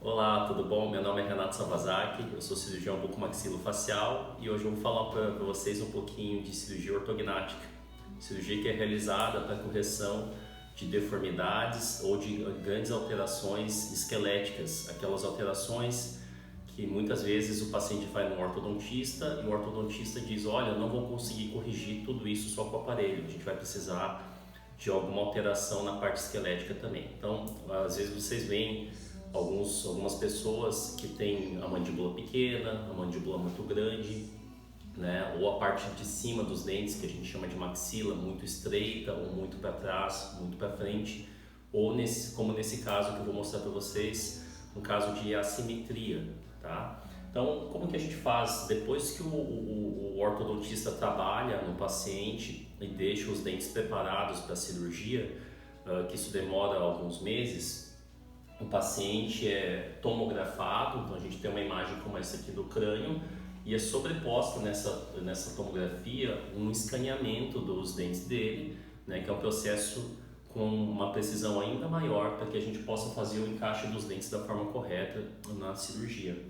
Olá, tudo bom? Meu nome é Renato Savazaki, eu sou cirurgião bucomaxilofacial e hoje eu vou falar para vocês um pouquinho de cirurgia ortognática. Cirurgia que é realizada para correção de deformidades ou de grandes alterações esqueléticas, aquelas alterações que muitas vezes o paciente vai no ortodontista e o ortodontista diz: olha, eu não vou conseguir corrigir tudo isso só com o aparelho, a gente vai precisar de alguma alteração na parte esquelética também. Então, às vezes vocês veem algumas pessoas que têm a mandíbula pequena, a mandíbula muito grande, né? Ou a parte de cima dos dentes, que a gente chama de maxila, muito estreita ou muito para trás, muito para frente, ou como nesse caso que eu vou mostrar para vocês, um caso de assimetria, tá? Então, como que a gente faz depois que o ortodontista trabalha no paciente e deixa os dentes preparados para a cirurgia, que isso demora alguns meses? O paciente é tomografado, então a gente tem uma imagem como essa aqui do crânio e é sobreposta nessa tomografia um escaneamento dos dentes dele, né, que é um processo com uma precisão ainda maior para que a gente possa fazer o encaixe dos dentes da forma correta na cirurgia.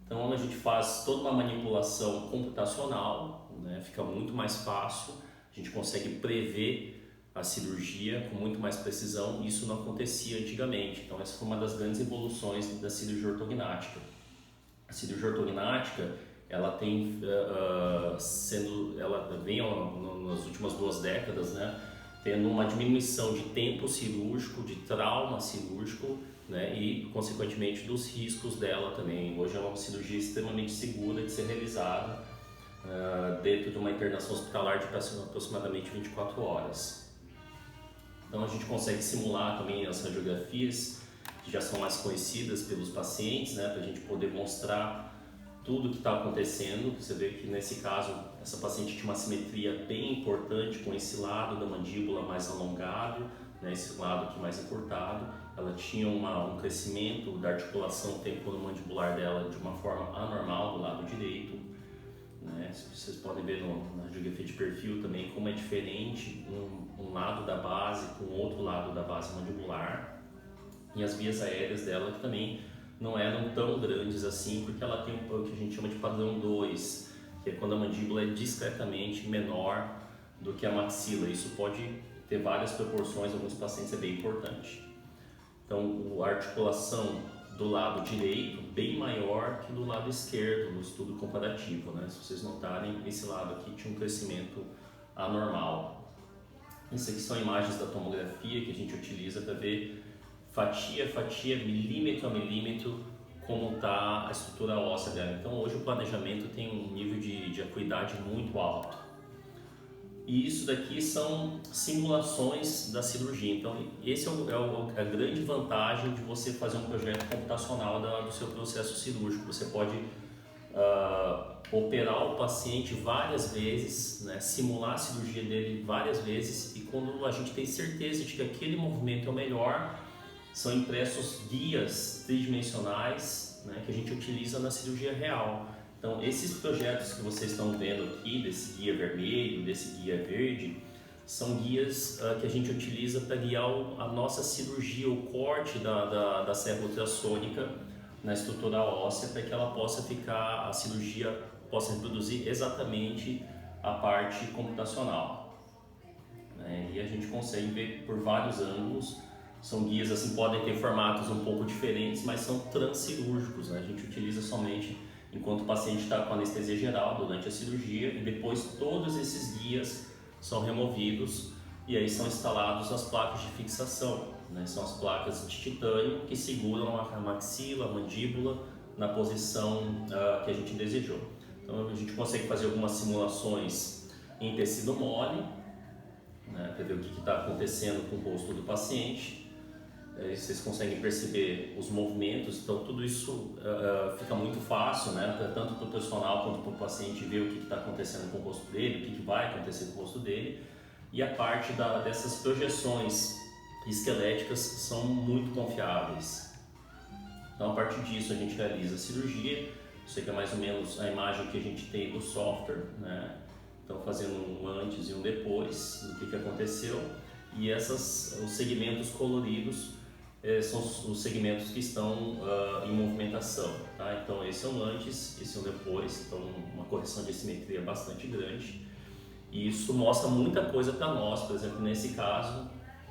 Então a gente faz toda uma manipulação computacional, né, fica muito mais fácil, a gente consegue prever a cirurgia com muito mais precisão, e isso não acontecia antigamente. Então essa foi uma das grandes evoluções da cirurgia ortognática. A cirurgia ortognática, ela tem ela vem nas últimas 2 décadas, né, tendo uma diminuição de tempo cirúrgico, de trauma cirúrgico, né, e consequentemente dos riscos dela também. Hoje é uma cirurgia extremamente segura de ser realizada dentro de uma internação hospitalar de aproximadamente 24 horas. Então a gente consegue simular também as radiografias que já são mais conhecidas pelos pacientes, né, para a gente poder mostrar tudo o que está acontecendo. Você vê que nesse caso essa paciente tinha uma simetria bem importante com esse lado da mandíbula mais alongado, né, esse lado aqui mais encurtado. Ela tinha um crescimento da articulação temporomandibular dela de uma forma anormal do lado direito. Né? Vocês podem ver na radiografia de perfil também como é diferente um lado da base com o outro lado da base mandibular, e as vias aéreas dela que também não eram tão grandes assim, porque ela tem o que a gente chama de padrão 2, que é quando a mandíbula é discretamente menor do que a maxila. Isso pode ter várias proporções, em alguns pacientes é bem importante. Então a articulação do lado direito bem maior que do lado esquerdo no estudo comparativo, né? Se vocês notarem, esse lado aqui tinha um crescimento anormal. Isso aqui são imagens da tomografia que a gente utiliza para ver fatia a fatia, milímetro a milímetro, como está a estrutura óssea dela. Então hoje o planejamento tem um nível de acuidade muito alto. E isso daqui são simulações da cirurgia. Então esse é a grande vantagem de você fazer um projeto computacional do seu processo cirúrgico. Você pode operar o paciente várias vezes, né, simular a cirurgia dele várias vezes, e quando a gente tem certeza de que aquele movimento é o melhor, são impressos guias tridimensionais, né, que a gente utiliza na cirurgia real. Então, esses projetos que vocês estão vendo aqui, desse guia vermelho, desse guia verde, são guias que a gente utiliza para guiar a nossa cirurgia, o corte da serra ultrassônica na estrutura óssea, para que ela a cirurgia possa reproduzir exatamente a parte computacional. E a gente consegue ver por vários ângulos. São guias assim, podem ter formatos um pouco diferentes, mas são transcirúrgicos, né? A gente utiliza somente enquanto o paciente está com anestesia geral durante a cirurgia, e depois todos esses guias são removidos e aí são instalados as placas de fixação, né? São as placas de titânio que seguram a maxila, a mandíbula na posição que a gente desejou. Então a gente consegue fazer algumas simulações em tecido mole, né, para ver o que está acontecendo com o rosto do paciente. Vocês conseguem perceber os movimentos, então tudo isso fica muito fácil, né, tanto para o profissional quanto para o paciente ver o que está acontecendo com o rosto dele, o que vai acontecer com o rosto dele. E a parte dessas projeções esqueléticas são muito confiáveis. Então a partir disso a gente realiza a cirurgia. Isso aqui é mais ou menos a imagem que a gente tem do software, né? Então fazendo um antes e um depois do que aconteceu. E os segmentos coloridos são os segmentos que estão em movimentação, tá? Então esse é um antes, esse é um depois, então uma correção de assimetria bastante grande. E isso mostra muita coisa para nós, por exemplo, nesse caso,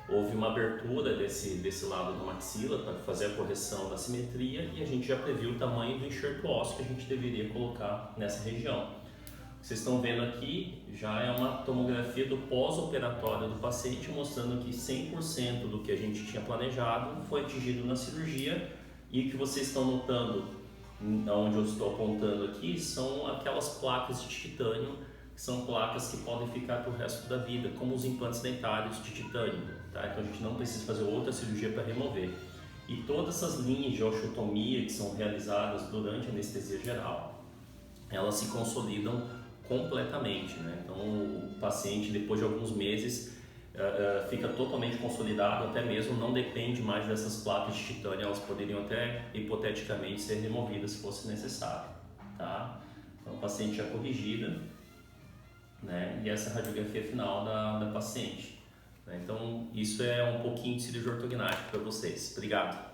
houve uma abertura desse lado da maxila para fazer a correção da simetria e a gente já previu o tamanho do enxerto ósseo que a gente deveria colocar nessa região. O que vocês estão vendo aqui já é uma tomografia do pós-operatório do paciente, mostrando que 100% do que a gente tinha planejado foi atingido na cirurgia, e o que vocês estão notando, onde eu estou apontando aqui, são aquelas placas de titânio, que são placas que podem ficar para o resto da vida, como os implantes dentários de titânio, tá? Então a gente não precisa fazer outra cirurgia para remover. E todas essas linhas de osteotomia que são realizadas durante a anestesia geral, elas se consolidam completamente, né? Então o paciente, depois de alguns meses, fica totalmente consolidado, até mesmo não depende mais dessas placas de titânio, elas poderiam até hipoteticamente ser removidas se fosse necessário, tá? Então a paciente já corrigida, né? E essa é a radiografia final da paciente, né? Então isso é um pouquinho de cirurgia ortognática para vocês. Obrigado!